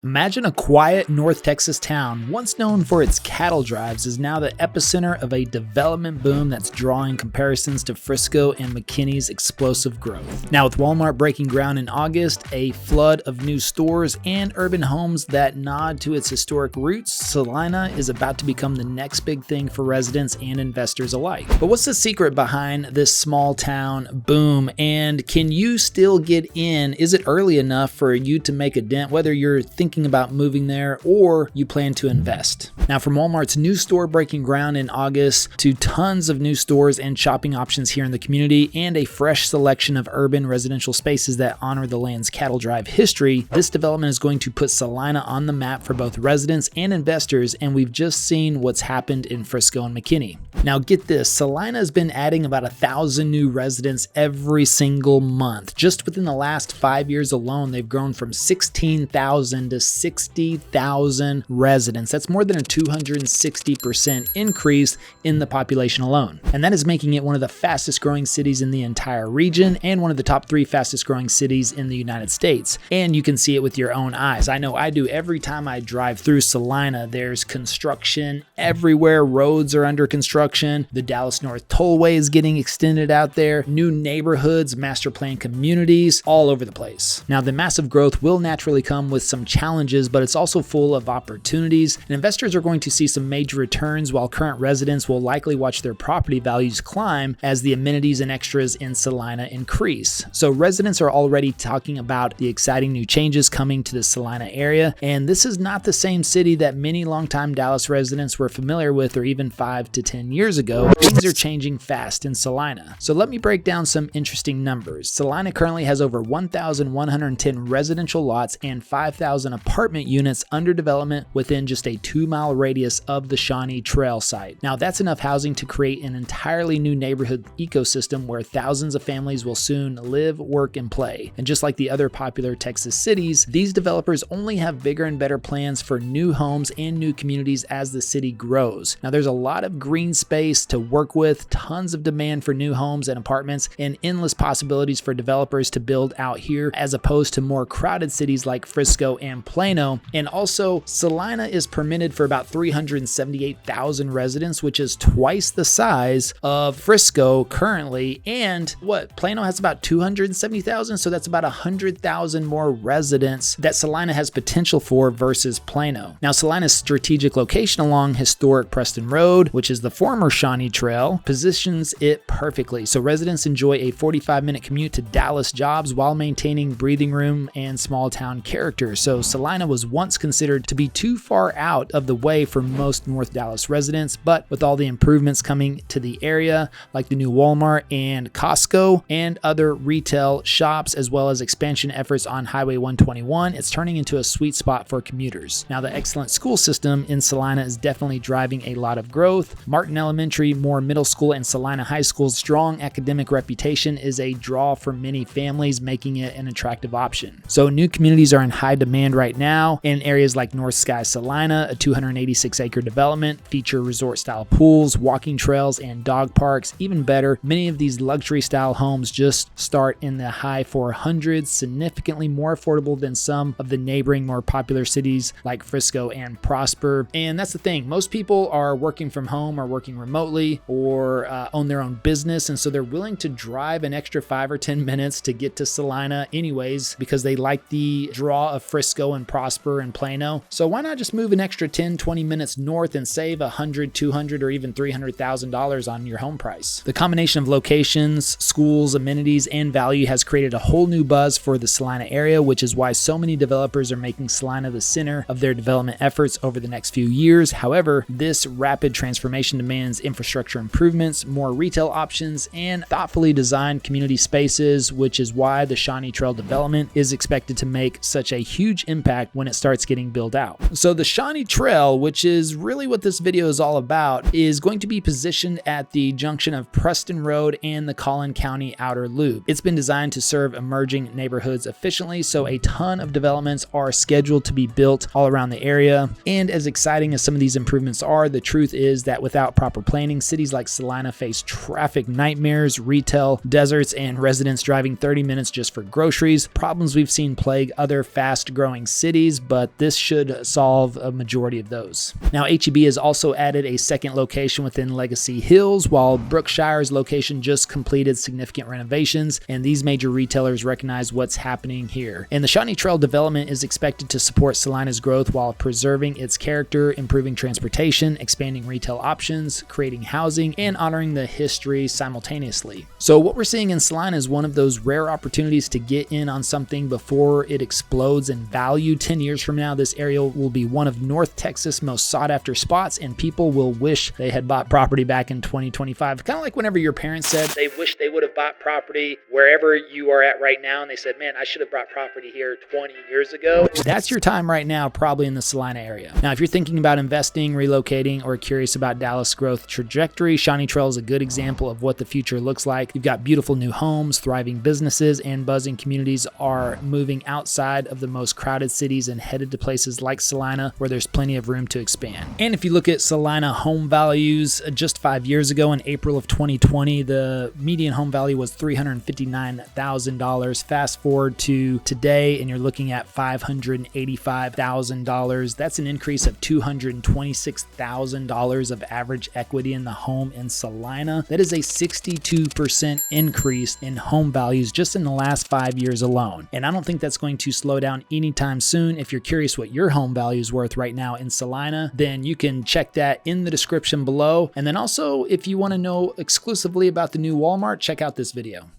Imagine a quiet North Texas town, once known for its cattle drives, is now the epicenter of a development boom that's drawing comparisons to Frisco and McKinney's explosive growth. Now, with Walmart breaking ground in August, a flood of new stores, and urban homes that nod to its historic roots, Celina is about to become the next big thing for residents and investors alike. But what's the secret behind this small town boom, and can you still get in? Is it early enough for you to make a dent, whether you're thinking about moving there or you plan to invest? Now, from Walmart's new store breaking ground in August to tons of new stores and shopping options here in the community and a fresh selection of urban residential spaces that honor the land's cattle drive history, this development is going to put Celina on the map for both residents and investors, and we've just seen what's happened in Frisco and McKinney. Now get this, Celina has been adding about 1,000 new residents every single month. Just within the last 5 years alone, they've grown from 16,000 to 60,000 residents. That's more than a 260% increase in the population alone. And that is making it one of the fastest growing cities in the entire region and one of the top 3 fastest growing cities in the United States. And you can see it with your own eyes. I know I do. Every time I drive through Celina, there's construction everywhere. Roads are under construction. The Dallas North Tollway is getting extended out there. New neighborhoods, master plan communities, all over the place. Now, the massive growth will naturally come with some challenges, but it's also full of opportunities, and investors are going to see some major returns while current residents will likely watch their property values climb as the amenities and extras in Celina increase. So residents are already talking about the exciting new changes coming to the Celina area, and this is not the same city that many longtime Dallas residents were familiar with or even 5 to 10 years ago. Things are changing fast in Celina. So let me break down some interesting numbers. Celina currently has over 1,110 residential lots and 5,000 apartment units under development within just a 2-mile radius of the Shawnee Trail site. Now, that's enough housing to create an entirely new neighborhood ecosystem where thousands of families will soon live, work, and play. And just like the other popular Texas cities, these developers only have bigger and better plans for new homes and new communities as the city grows. Now, there's a lot of green space to work with, tons of demand for new homes and apartments, and endless possibilities for developers to build out here as opposed to more crowded cities like Frisco and Plano. And also, Celina is permitted for about 378,000 residents, which is twice the size of Frisco currently. And Plano has about 270,000, so that's about 100,000 more residents that Celina has potential for versus Plano. Now, Celina's strategic location along historic Preston Road, which is the former Shawnee Trail, positions it perfectly. So residents enjoy a 45-minute commute to Dallas jobs while maintaining breathing room and small town character. So Celina was once considered to be too far out of the way for most North Dallas residents, but with all the improvements coming to the area, like the new Walmart and Costco and other retail shops, as well as expansion efforts on Highway 121, it's turning into a sweet spot for commuters. Now, the excellent school system in Celina is definitely driving a lot of growth. Martin Elementary, Moore Middle School, and Celina High School's strong academic reputation is a draw for many families, making it an attractive option. So new communities are in high demand right now in areas like North Sky Celina, a 286-acre development, feature resort-style pools, walking trails, and dog parks. Even better, many of these luxury-style homes just start in the high 400s, significantly more affordable than some of the neighboring more popular cities like Frisco and Prosper. And that's the thing, most people are working from home or working remotely or own their own business, and so they're willing to drive an extra 5 or 10 minutes to get to Celina anyways because they like the draw of Frisco and Prosper and Plano. So why not just move an extra 10-20 minutes north and save $100,000, $200,000, or even $300,000 on your home price? The combination of locations, schools, amenities, and value has created a whole new buzz for the Celina area, which is why so many developers are making Celina the center of their development efforts over the next few years. However, this rapid transformation demands infrastructure improvements, more retail options, and thoughtfully designed community spaces, which is why the Shawnee Trail development is expected to make such a huge impact when it starts getting built out. So the Shawnee Trail, which is really what this video is all about, is going to be positioned at the junction of Preston Road and the Collin County Outer Loop. It's been designed to serve emerging neighborhoods efficiently, so a ton of developments are scheduled to be built all around the area. And as exciting as some of these improvements are, the truth is that without proper planning, cities like Celina face traffic nightmares, retail deserts, and residents driving 30 minutes just for groceries, problems we've seen plague other fast-growing cities, but this should solve a majority of those. Now, H-E-B has also added a second location within Legacy Hills, while Brookshire's location just completed significant renovations, and these major retailers recognize what's happening here. And the Shawnee Trail development is expected to support Celina's growth while preserving its character, improving transportation, expanding retail options, creating housing, and honoring the history simultaneously. So what we're seeing in Celina is one of those rare opportunities to get in on something before it explodes in value. 10 years from now, this area will be one of North Texas' most sought after spots, and people will wish they had bought property back in 2025. Kind of like whenever your parents said they wish they would have bought property wherever you are at right now, and they said, man, I should have bought property here 20 years ago. That's your time right now, probably in the Celina area. Now, if you're thinking about investing, relocating, or curious about Dallas' growth trajectory, Shawnee Trail is a good example of what the future looks like. You've got beautiful new homes, thriving businesses, and buzzing communities are moving outside of the most crowded cities and headed to places like Celina, where there's plenty of room to expand. And if you look at Celina home values, just 5 years ago in April of 2020, the median home value was $359,000. Fast forward to today, and you're looking at $585,000. That's an increase of $226,000 of average equity in the home in Celina. That is a 62% increase in home values just in the last 5 years alone. And I don't think that's going to slow down anytime soon. If you're curious what your home value is worth right now in Celina, then you can check that in the description below. And then also, if you want to know exclusively about the new Walmart, check out this video.